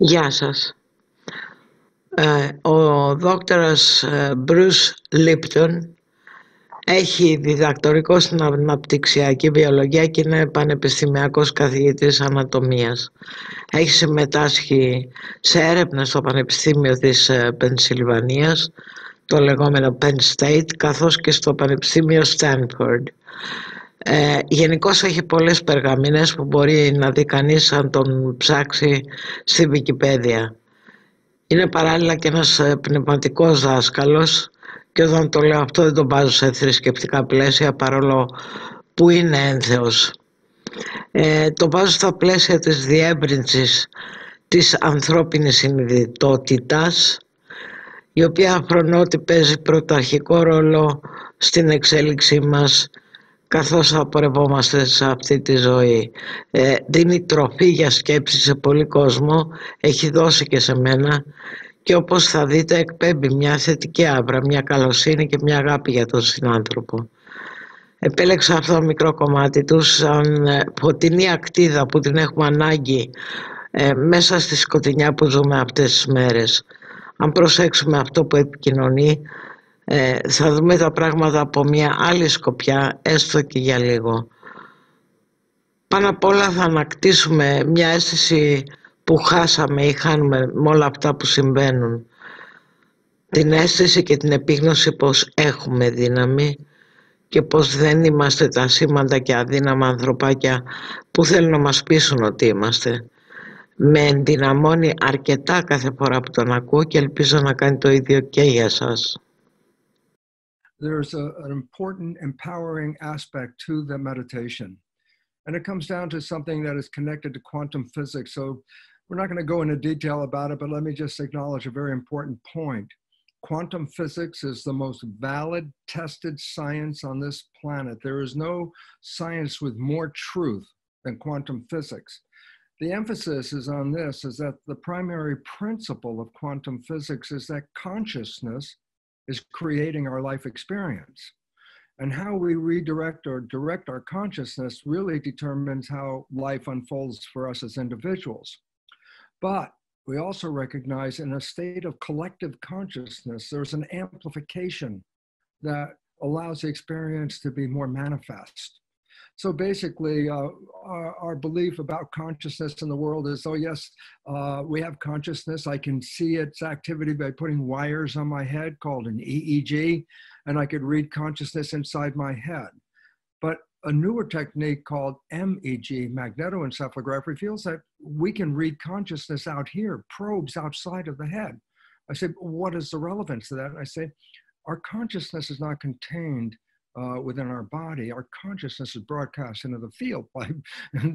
Γεια σας. Ο δόκτωρας Bruce Lipton έχει διδακτορικό στην αναπτυξιακή βιολογία και είναι πανεπιστημιακός καθηγητής ανατομίας. Έχει συμμετάσχει σε έρευνες στο Πανεπιστήμιο της Πενσιλβανίας, το λεγόμενο Penn State, καθώς και στο Πανεπιστήμιο Stanford. Γενικώς έχει πολλές περγαμηνές που μπορεί να δει κανείς αν τον ψάξει στη Wikipedia. Είναι παράλληλα και ένας πνευματικός δάσκαλος και όταν το λέω αυτό δεν τον βάζω σε θρησκευτικά πλαίσια, παρόλο που είναι ένθεος. Το βάζω στα πλαίσια της διεύρυνσης της ανθρώπινης συνειδητότητας, η οποία αφρονότι παίζει πρωταρχικό ρόλο στην εξέλιξή μας καθώς απορρευόμαστε σε αυτή τη ζωή. Δίνει τροφή για σκέψη σε πολύ κόσμο, έχει δώσει και σε μένα, και όπως θα δείτε εκπέμπει μια θετική άβρα, μια καλοσύνη και μια αγάπη για τον συνάνθρωπο. Επέλεξα αυτό το μικρό κομμάτι του σαν φωτεινή ακτίδα που την έχουμε ανάγκη μέσα στη σκοτεινιά που ζούμε αυτές τις μέρες. Αν προσέξουμε αυτό που επικοινωνεί, θα δούμε τα πράγματα από μια άλλη σκοπιά, έστω και για λίγο. Πάνω απ' όλα θα ανακτήσουμε μια αίσθηση που χάσαμε ή χάνουμε με όλα αυτά που συμβαίνουν. Την αίσθηση και την επίγνωση πως έχουμε δύναμη και πως δεν είμαστε τα σήμαντα και αδύναμα ανθρωπάκια που θέλουν να μας πείσουν ότι είμαστε. Με ενδυναμώνει αρκετά κάθε φορά που τον ακούω και ελπίζω να κάνει το ίδιο και για σας. There's an important empowering aspect to the meditation. And it comes down to something that is connected to quantum physics. So we're not going to go into detail about it, but let me just acknowledge a very important point. Quantum physics is the most valid, tested science on this planet. There is no science with more truth than quantum physics. The emphasis is on this, is that the primary principle of quantum physics is that consciousness is creating our life experience. And how we redirect or direct our consciousness really determines how life unfolds for us as individuals. But we also recognize in a state of collective consciousness, there's an amplification that allows the experience to be more manifest. So basically, our belief about consciousness in the world is, oh yes, we have consciousness. I can see its activity by putting wires on my head called an EEG, and I could read consciousness inside my head. But a newer technique called MEG, magnetoencephalograph, reveals that we can read consciousness out here, probes outside of the head. I say, what is the relevance to that? And I say, our consciousness is not contained within our body. Our consciousness is broadcast into the field by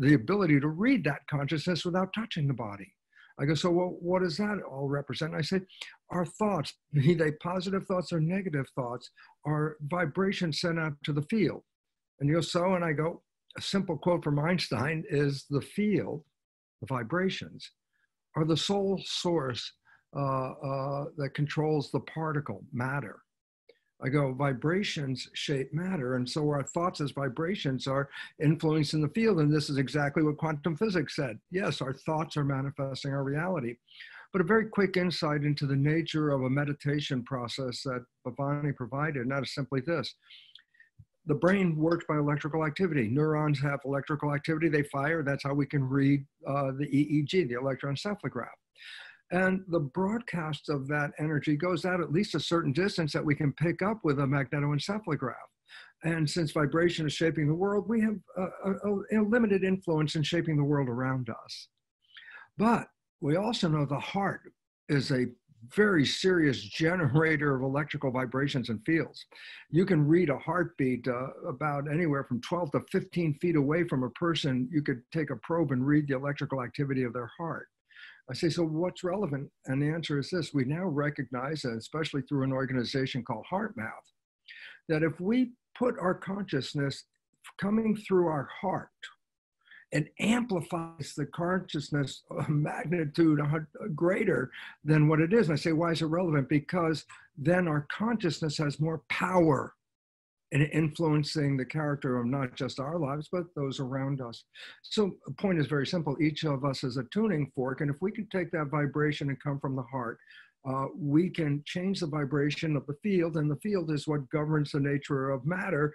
the ability to read that consciousness without touching the body. I go, so what does that all represent? I say, our thoughts, be they positive thoughts or negative thoughts, are vibrations sent out to the field. And you go, so, and I go, a simple quote from Einstein is, the field, the vibrations, are the sole source that controls the particle, matter. I go, vibrations shape matter, and so our thoughts as vibrations are influencing the field, and this is exactly what quantum physics said. Yes, our thoughts are manifesting our reality. But a very quick insight into the nature of a meditation process that Bhavani provided, and that is simply this. The brain works by electrical activity. Neurons have electrical activity, they fire, that's how we can read the EEG, the electroencephalograph. And the broadcast of that energy goes out at least a certain distance that we can pick up with a magnetoencephalograph. And since vibration is shaping the world, we have a limited influence in shaping the world around us. But we also know the heart is a very serious generator of electrical vibrations and fields. You can read a heartbeat about anywhere from 12 to 15 feet away from a person. You could take a probe and read the electrical activity of their heart. I say, so what's relevant? And the answer is this. We now recognize, and especially through an organization called HeartMath, that if we put our consciousness coming through our heart and amplifies the consciousness magnitude greater than what it is. And I say, why is it relevant? Because then our consciousness has more power and influencing the character of not just our lives, but those around us. So the point is very simple. Each of us is a tuning fork. And if we can take that vibration and come from the heart, we can change the vibration of the field. And the field is what governs the nature of matter.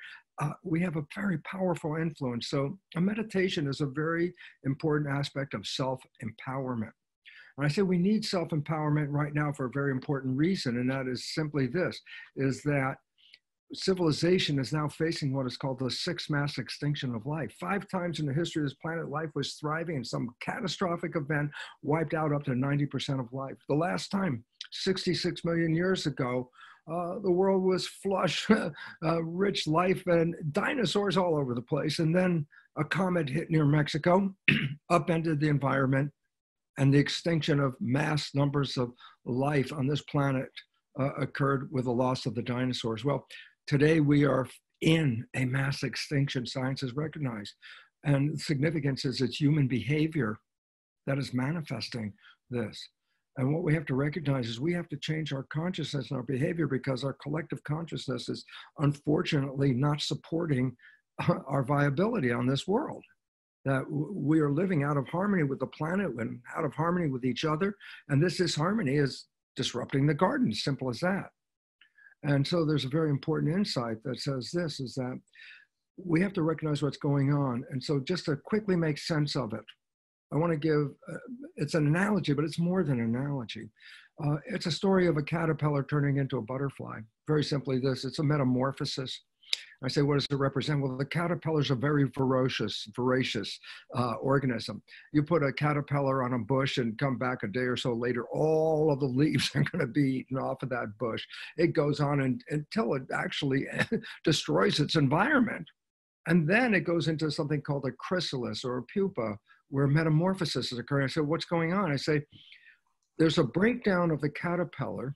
We have a very powerful influence. So a meditation is a very important aspect of self-empowerment. And I say we need self-empowerment right now for a very important reason. And that is simply this, is that civilization is now facing what is called the sixth mass extinction of life. 5 times in the history of this planet, life was thriving, and some catastrophic event wiped out up to 90% of life. The last time, 66 million years ago, the world was flush, rich life, and dinosaurs all over the place. And then a comet hit near Mexico, upended the environment, and the extinction of mass numbers of life on this planet occurred with the loss of the dinosaurs. Well, today we are in a mass extinction, science has recognized. And the significance is it's human behavior that is manifesting this. And what we have to recognize is we have to change our consciousness and our behavior, because our collective consciousness is unfortunately not supporting our viability on this world. That we are living out of harmony with the planet and out of harmony with each other. And this disharmony is disrupting the garden, simple as that. And so there's a very important insight that says this, is that we have to recognize what's going on. And so just to quickly make sense of it, I want to give, it's an analogy, but it's more than an analogy. It's a story of a caterpillar turning into a butterfly. Very simply this, it's a metamorphosis. I say, what does it represent? Well, the caterpillar is a very voracious organism. You put a caterpillar on a bush and come back a day or so later, all of the leaves are going to be eaten off of that bush. It goes on until it actually destroys its environment. And then it goes into something called a chrysalis or a pupa, where metamorphosis is occurring. I said, what's going on? I say, there's a breakdown of the caterpillar,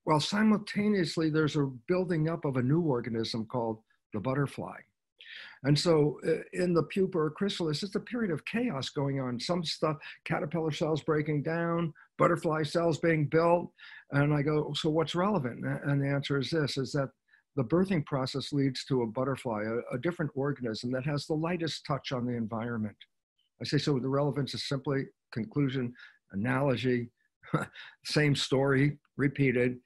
while simultaneously there's a building up of a new organism called the butterfly. And so in the pupa or chrysalis, it's a period of chaos going on. Some stuff, caterpillar cells breaking down, butterfly cells being built. And I go, so what's relevant? And the answer is this, is that the birthing process leads to a butterfly, a different organism that has the lightest touch on the environment. I say, so the relevance is simply conclusion, analogy, same story, repeated.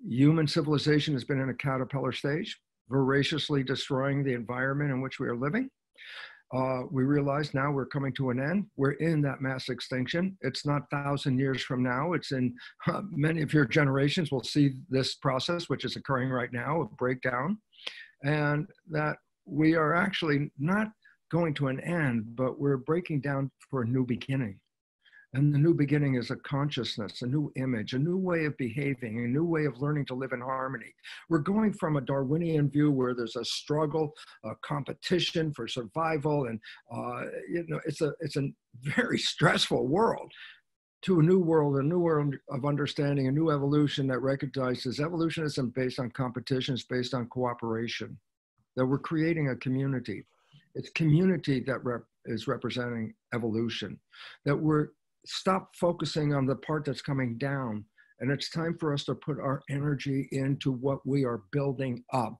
Human civilization has been in a caterpillar stage, voraciously destroying the environment in which we are living. We realize now we're coming to an end. We're in that mass extinction. It's not 1,000 years from now. It's in many of your generations will see this process, which is occurring right now, a breakdown, and that we are actually not going to an end, but we're breaking down for a new beginning. And the new beginning is a consciousness, a new image, a new way of behaving, a new way of learning to live in harmony. We're going from a Darwinian view where there's a struggle, a competition for survival, and it's a very stressful world, to a new world of understanding, a new evolution that recognizes evolution isn't based on competition, it's based on cooperation, that we're creating a community. It's community that is representing evolution, that we're stop focusing on the part that's coming down. And it's time for us to put our energy into what we are building up.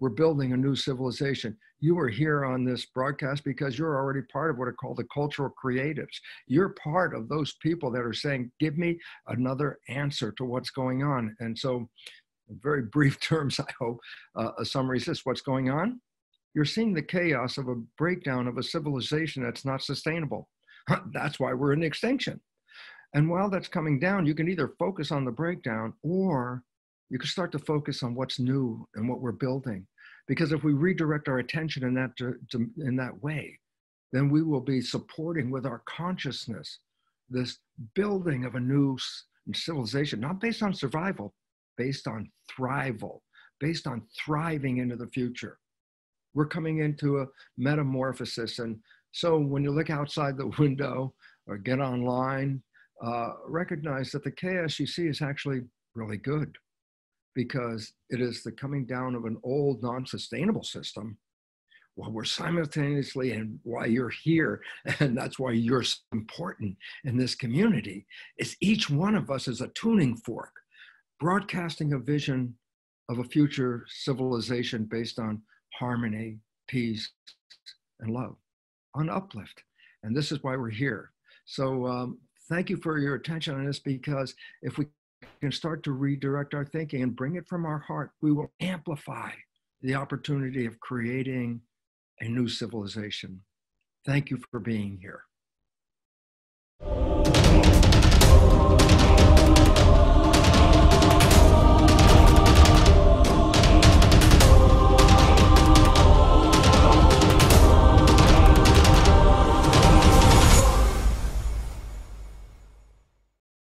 We're building a new civilization. You are here on this broadcast because you're already part of what are called the cultural creatives. You're part of those people that are saying, give me another answer to what's going on. And so in very brief terms, I hope, a summary is this, what's going on? You're seeing the chaos of a breakdown of a civilization that's not sustainable. That's why we're in extinction. And while that's coming down, you can either focus on the breakdown or you can start to focus on what's new and what we're building. Because if we redirect our attention in that way, then we will be supporting with our consciousness this building of a new civilization, not based on survival, based on thrival, based on thriving into the future. We're coming into a metamorphosis. And so when you look outside the window or get online, recognize that the chaos you see is actually really good, because it is the coming down of an old non-sustainable system while we're simultaneously, and why you're here, and that's why you're so important in this community, is each one of us is a tuning fork, broadcasting a vision of a future civilization based on harmony, peace, and love, on uplift. And this is why we're here. So thank you for your attention on this, because if we can start to redirect our thinking and bring it from our heart, we will amplify the opportunity of creating a new civilization. Thank you for being here.